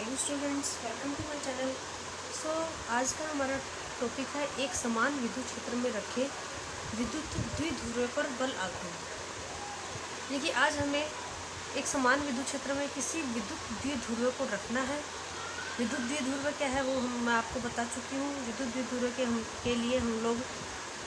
Hello students, welcome to my channel. आज का हमारा टॉपिक है एक समान विद्युत क्षेत्र में रखे विद्युत द्विध्रुव पर बल आघूर्ण। देखिए, आज हमें एक समान विद्युत क्षेत्र में किसी विद्युत द्विध्रुव को रखना है। विद्युत द्विध्रुव क्या है वो मैं आपको बता चुकी हूँ। विद्युत द्विध्रुव के लिए हम लोग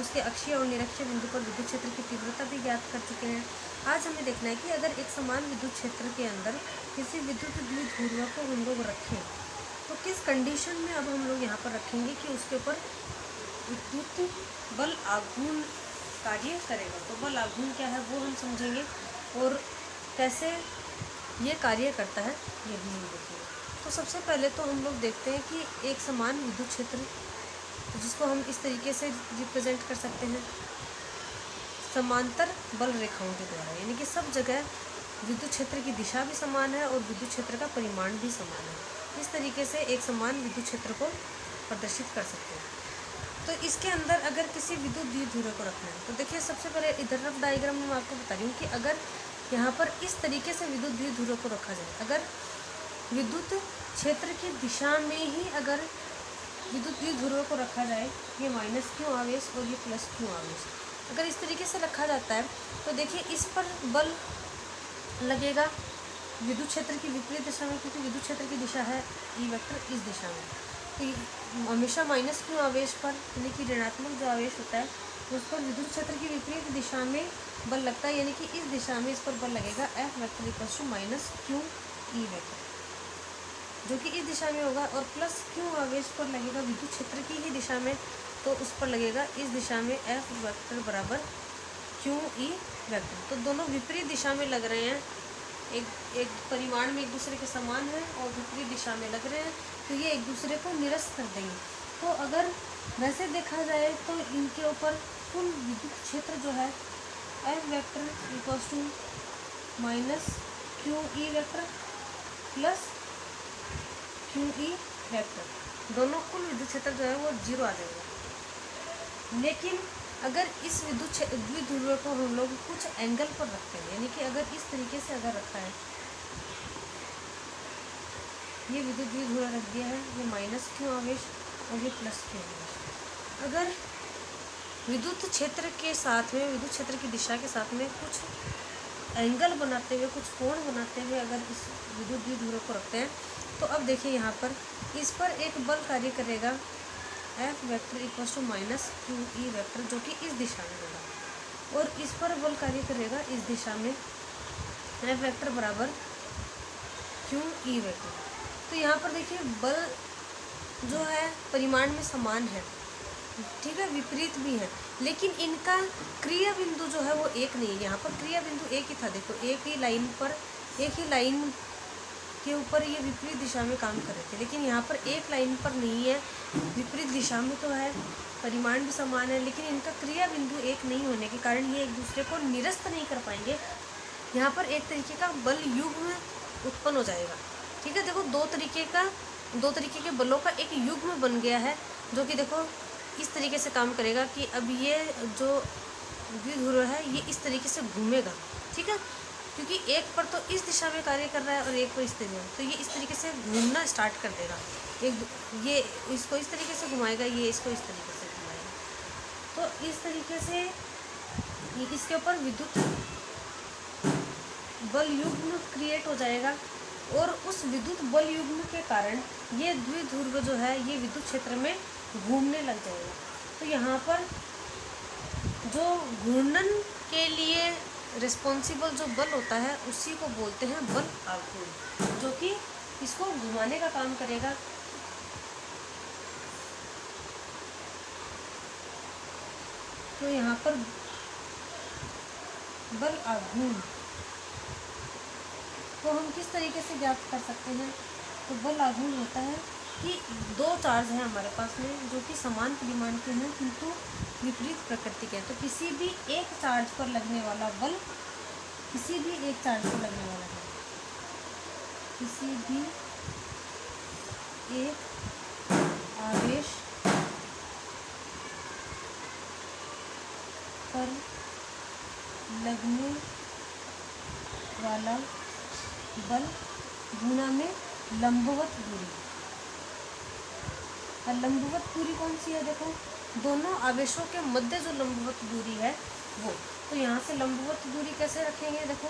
उसके अक्षीय और निरक्षीय बिंदु पर विद्युत क्षेत्र की तीव्रता भी ज्ञात कर चुके हैं। आज हमें देखना है कि अगर एक समान विद्युत क्षेत्र के अंदर किसी विद्युत द्विध्रुव को हम लोग रखें तो किस कंडीशन में अब हम लोग यहाँ पर रखेंगे कि उसके ऊपर विद्युत बल आघूर्ण कार्य करेगा। तो बल आघूर्ण क्या है वो हम समझेंगे और कैसे ये कार्य करता है ये भी हम देखेंगे। तो सबसे पहले तो हम लोग देखते हैं कि एक समान विद्युत क्षेत्र जिसको हम इस तरीके से रिप्रेजेंट कर सकते हैं समांतर बल रेखाओं के द्वारा, यानी कि सब जगह विद्युत क्षेत्र की दिशा भी समान है और विद्युत क्षेत्र का परिमाण भी समान है। इस तरीके से एक समान विद्युत क्षेत्र को प्रदर्शित कर सकते हैं। तो इसके अंदर अगर किसी विद्युत द्विध्रुव को रखना है तो देखिए, सबसे पहले इधर रफ डायग्राम में मैं आपको बता रही हूँ कि अगर यहाँ पर इस तरीके से विद्युत द्विध्रुव को रखा जाए, अगर विद्युत क्षेत्र की दिशा में ही अगर विद्युत द्विध्रुव को रखा जाए, ये माइनस क्यू आवेश और ये प्लस क्यू आवेश, अगर इस तरीके से रखा जाता है तो देखिए इस पर बल लगेगा विद्युत क्षेत्र की विपरीत दिशा में, क्योंकि विद्युत क्षेत्र की दिशा है ई वेक्टर इस दिशा में। तो हमेशा माइनस क्यू आवेश पर, यानी कि ऋणात्मक जो आवेश होता है उस पर विद्युत क्षेत्र की विपरीत दिशा में बल लगता है, यानी कि इस दिशा में इस पर बल लगेगा F vector equals to minus Q E vector, जो कि इस दिशा में होगा। और प्लस क्यू आवेश पर लगेगा विद्युत क्षेत्र की ही दिशा में, तो उस पर लगेगा इस दिशा में एफ वेक्टर बराबर क्यू ई वेक्टर। तो दोनों विपरीत दिशा में लग रहे हैं, एक परिमाण में एक दूसरे के समान है और विपरीत दिशा में लग रहे हैं, तो ये एक दूसरे को निरस्त कर देंगे। तो अगर वैसे देखा जाए तो इनके ऊपर कुल विद्युत क्षेत्र जो है F vector equals to minus Q E vector plus Q E vector, दोनों कुल विद्युत क्षेत्र जो है वो 0 आ जाएगा। लेकिन अगर इस विद्युत द्विध्रुव को हम लोग कुछ एंगल पर रखते हैं, यानी कि अगर इस तरीके से अगर रखा है, ये विद्युत द्विध्रुव रख दिया है, ये माइनस क्यू आवेश और ये प्लस क्यू आवेश, अगर विद्युत क्षेत्र के साथ में विद्युत क्षेत्र की दिशा के साथ में कुछ एंगल बनाते हुए, कुछ कोण बनाते हुए अगर इस विद्युत द्विध्रुव को रखते हैं तो अब देखिए यहाँ पर इस पर एक बल कार्य करेगा F vector equals to minus Q E vector, जो कि इस दिशा में होगा, और इस पर बल कार्य करेगा इस दिशा में एफ वेक्टर बराबर क्यू ई वेक्टर। तो यहाँ पर देखिए बल जो है परिमाण में समान है, ठीक है, विपरीत भी है, लेकिन इनका क्रिया बिंदु जो है वो एक नहीं है। यहाँ पर क्रिया बिंदु एक ही था, देखो एक ही लाइन के ऊपर ये विपरीत दिशा में काम कर रहे थे, लेकिन यहाँ पर एक लाइन पर नहीं है, विपरीत दिशा में तो है, परिमाण भी समान है, लेकिन इनका क्रिया बिंदु एक नहीं होने के कारण ये एक दूसरे को निरस्त नहीं कर पाएंगे। यहाँ पर एक तरीके का बल युग्म उत्पन्न हो जाएगा, ठीक है। देखो दो तरीके के बलों का एक युग्म बन गया है, जो कि देखो इस तरीके से काम करेगा कि अब ये जो द्विध्रुव है ये इस तरीके से घूमेगा, ठीक है, क्योंकि एक पर तो इस दिशा में कार्य कर रहा है और एक पर इस तरीके में, तो ये इस तरीके से घूमना स्टार्ट कर देगा। ये इसको इस तरीके से घुमाएगा, ये इसको इस तरीके से घुमाएगा, तो इस तरीके से ये इसके ऊपर विद्युत बल युग्म क्रिएट हो जाएगा, और उस विद्युत बल युग्म के कारण ये द्विध्रुव जो है ये विद्युत क्षेत्र में घूमने लग जाएगा। तो यहाँ पर जो घूर्णन के लिए रिस्पॉन्सिबल जो बल होता है उसी को बोलते हैं बल आघूर्ण, जो कि इसको घुमाने का काम करेगा। तो यहाँ पर बल आघूर्ण को हम किस तरीके से ज्ञात कर सकते हैं। तो बल आघूर्ण होता है कि दो चार्ज हैं हमारे पास में जो कि समान परिमाण के हैं किंतु विपरीत प्रकृति के हैं। तो किसी भी एक चार्ज पर लगने वाला बल, किसी भी एक चार्ज पर लगने वाला है, किसी भी एक आवेश पर लगने वाला बल गुणा में लंबवत दूरी। और लंबवत दूरी कौन सी है? देखो, दोनों आवेशों के मध्य जो लंबवत दूरी है वो। तो यहाँ से लंबवत दूरी कैसे रखेंगे? देखो,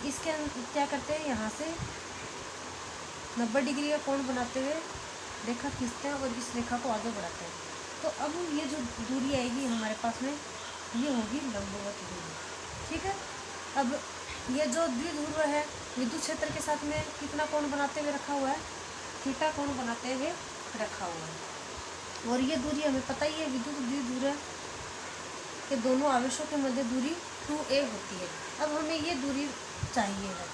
इसके क्या करते हैं, यहाँ से 90 डिग्री का कोण बनाते हुए रेखा खींचते हैं और इस रेखा को आगे बढ़ाते हैं। तो अब ये जो दूरी आएगी हमारे पास में, ये होगी लंबवत दूरी। ठीक है। अब ये जो द्विध्रुव है विद्युत क्षेत्र के साथ में कितना कोण बनाते हुए रखा हुआ है? थीटा कोण बनाते हुए रखा हुआ है। और ये दूरी हमें पता ही है, विद्युत द्विध्रुव के दोनों आवेशों के मध्य दूरी 2a होती है। अब हमें ये दूरी चाहिए है।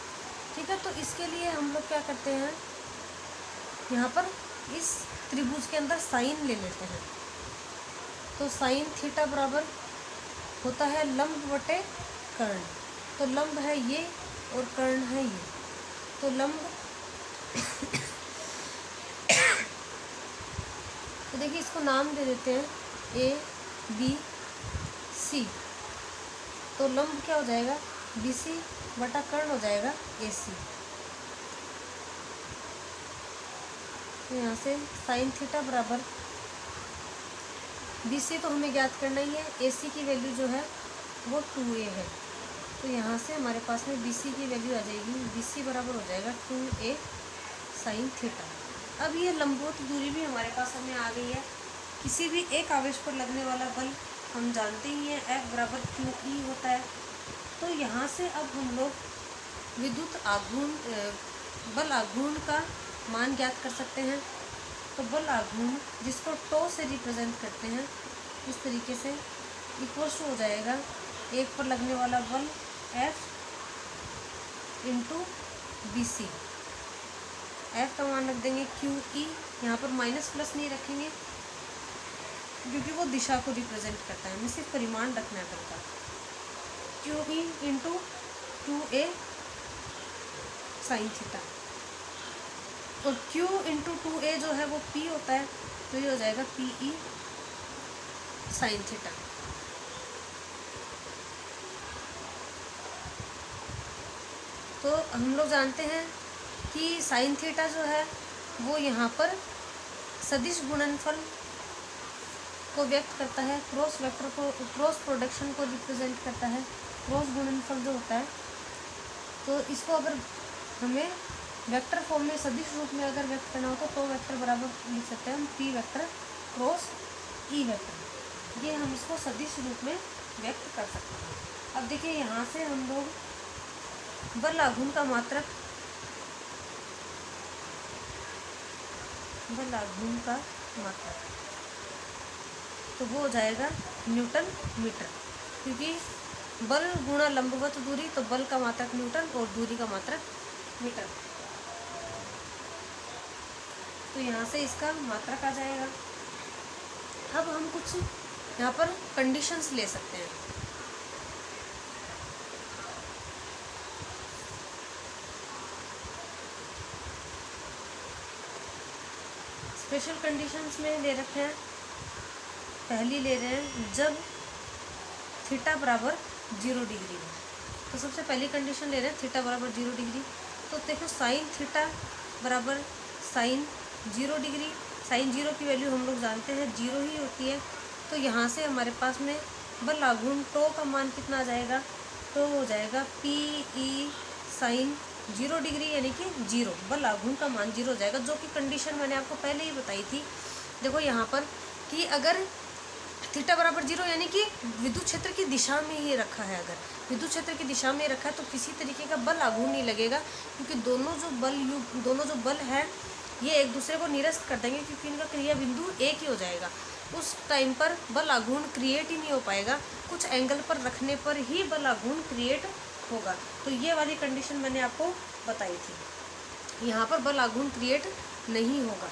ठीक है। तो इसके लिए हम लोग क्या करते हैं, यहाँ पर इस त्रिभुज के अंदर साइन ले लेते हैं। तो साइन थीटा बराबर होता है लंब बटे कर्ण। तो लंब है ये और कर्ण है ये। तो लंब तो देखिए, इसको नाम दे देते हैं ए बी सी। तो लंब क्या हो जाएगा? बी सी बटा कर्ण हो जाएगा ए सी। तो यहाँ से साइन थीटा बराबर बी सी तो हमें ज्ञात करना ही है, ए सी की वैल्यू जो है वो 2a है। तो यहाँ से हमारे पास में बी सी की वैल्यू आ जाएगी, बी सी बराबर हो जाएगा 2a साइन थीटा। अब ये लंबवत दूरी भी हमारे पास हमें आ गई है। किसी भी एक आवेश पर लगने वाला बल हम जानते ही हैं, F बराबर QE होता है। तो यहाँ से अब हम लोग विद्युत आघूर्ण बल आघूर्ण का मान ज्ञात कर सकते हैं। तो बल आघूर्ण, जिसको टो से रिप्रेजेंट करते हैं इस तरीके से, इक्वल्स हो जाएगा एक पर लगने वाला बल F into B C. F का मान रख देंगे QE, यहाँ पर माइनस प्लस नहीं रखेंगे क्योंकि वो दिशा को रिप्रेजेंट करता है, हमें सिर्फ परिमाण रखना पड़ता है। QE into 2a sine theta. और Q इंटू 2a जो है वो P होता है, तो ये हो जाएगा PE साइन थीटा। तो हम लोग जानते हैं कि साइन थीटा जो है वो यहाँ पर सदिश गुणनफल को व्यक्त करता है, क्रॉस वेक्टर को, क्रॉस प्रोडक्शन को रिप्रेजेंट करता है, क्रॉस गुणनफल जो होता है। तो इसको अगर हमें वेक्टर फॉर्म में सदिश रूप में अगर व्यक्त करना हो तो वेक्टर बराबर लिख सकते हैं हम P vector cross E vector. ये हम इसको सदिश रूप में व्यक्त कर सकते हैं। अब देखिए, यहाँ से हम लोग बल आघूर्ण का मात्रक, बल आघूर्ण का मात्रक तो वो हो जाएगा न्यूटन मीटर, क्योंकि बल गुणा लंबवत दूरी, तो बल का मात्रक न्यूटन और दूरी का मात्रक मीटर। तो यहाँ से इसका मात्रक आ जाएगा। अब हम कुछ यहाँ पर कंडीशंस ले सकते हैं। स्पेशल कंडीशंस में ले रखे हैं। पहली ले रहे हैं जब थीटा बराबर 0 डिग्री है। तो सबसे पहली कंडीशन ले रहे हैं थीटा बराबर 0 डिग्री। तो देखो, साइन थीटा बराबर साइन 0 डिग्री। साइन 0 की वैल्यू हम लोग जानते हैं 0 ही होती है। तो यहाँ से हमारे पास में बल आघूर्ण टो का मान कितना आ जाएगा? तो हो जाएगा PE साइन 0 डिग्री, यानी कि 0। बल आघूर्ण का मान 0 हो जाएगा, जो कि कंडीशन मैंने आपको पहले ही बताई थी। देखो यहाँ पर कि अगर थीटा बराबर 0 यानी कि विद्युत क्षेत्र की दिशा में ही रखा है, अगर विद्युत क्षेत्र की दिशा में रखा है तो किसी तरीके का बल आघूर्ण नहीं लगेगा, क्योंकि दोनों जो बल है ये एक दूसरे को निरस्त कर देंगे, क्योंकि इनका क्रिया बिंदु एक ही हो जाएगा। उस टाइम पर बल आघूर्ण क्रिएट ही नहीं हो पाएगा, कुछ एंगल पर रखने पर ही बल आघूर्ण क्रिएट होगा। तो ये वाली कंडीशन मैंने आपको बताई थी, यहाँ पर बल आघूर्ण क्रिएट नहीं होगा।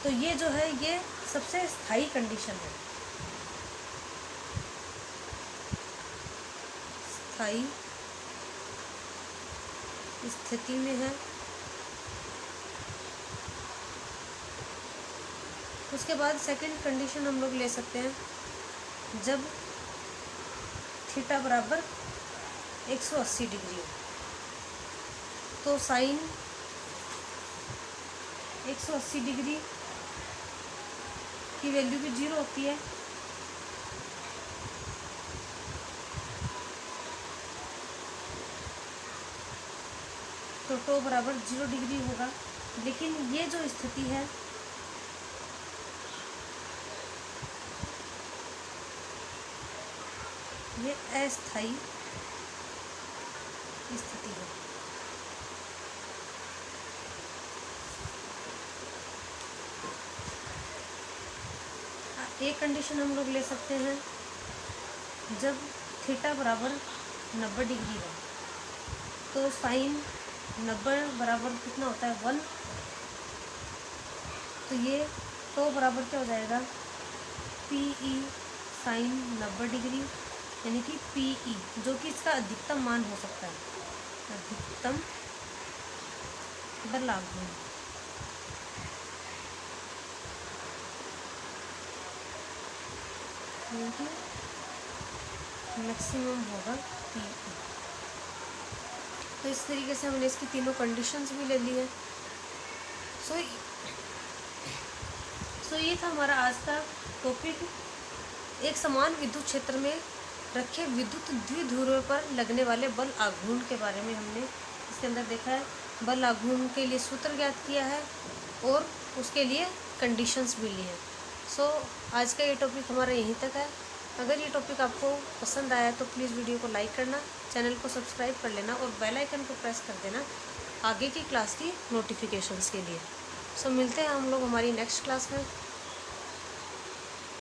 तो ये जो है ये सबसे स्थायी कंडीशन है, स्थायी स्थिति में है। उसके बाद सेकंड कंडीशन हम लोग ले सकते हैं जब थीटा बराबर 180 डिग्री हो। तो साइन 180 डिग्री की वैल्यू भी 0 होती है। तो टो बराबर 0 डिग्री होगा। लेकिन ये जो स्थिति है ये अस्थायी स्थिति है। एक कंडीशन हम लोग ले सकते हैं, जब थीटा बराबर 90 डिग्री है तो साइन 90 बराबर कितना होता है 1। तो ये तो बराबर क्या हो जाएगा पी ई साइन 90 डिग्री, यानी कि पी ई जो कि इसका अधिकतम मान हो सकता है, अधिकतम बल आघूर्ण। मैक्सिमम होगा पी ई। तो इस तरीके से हमने इसकी तीनों कंडीशंस भी ले ली है। सो ये था हमारा आज का टॉपिक। एक समान विद्युत क्षेत्र में रखे विद्युत द्विध्रुव पर लगने वाले बल आघूर्ण के बारे में हमने इसके अंदर देखा है। बल आघूर्ण के लिए सूत्र ज्ञात किया है और उसके लिए कंडीशंस भी ली हैं। आज का ये टॉपिक हमारा यहीं तक है। अगर ये टॉपिक आपको पसंद आया तो प्लीज़ वीडियो को लाइक करना, चैनल को सब्सक्राइब कर लेना और बेल आइकन को प्रेस कर देना आगे की क्लास की नोटिफिकेशंस के लिए। मिलते हैं हम लोग हमारी नेक्स्ट क्लास में।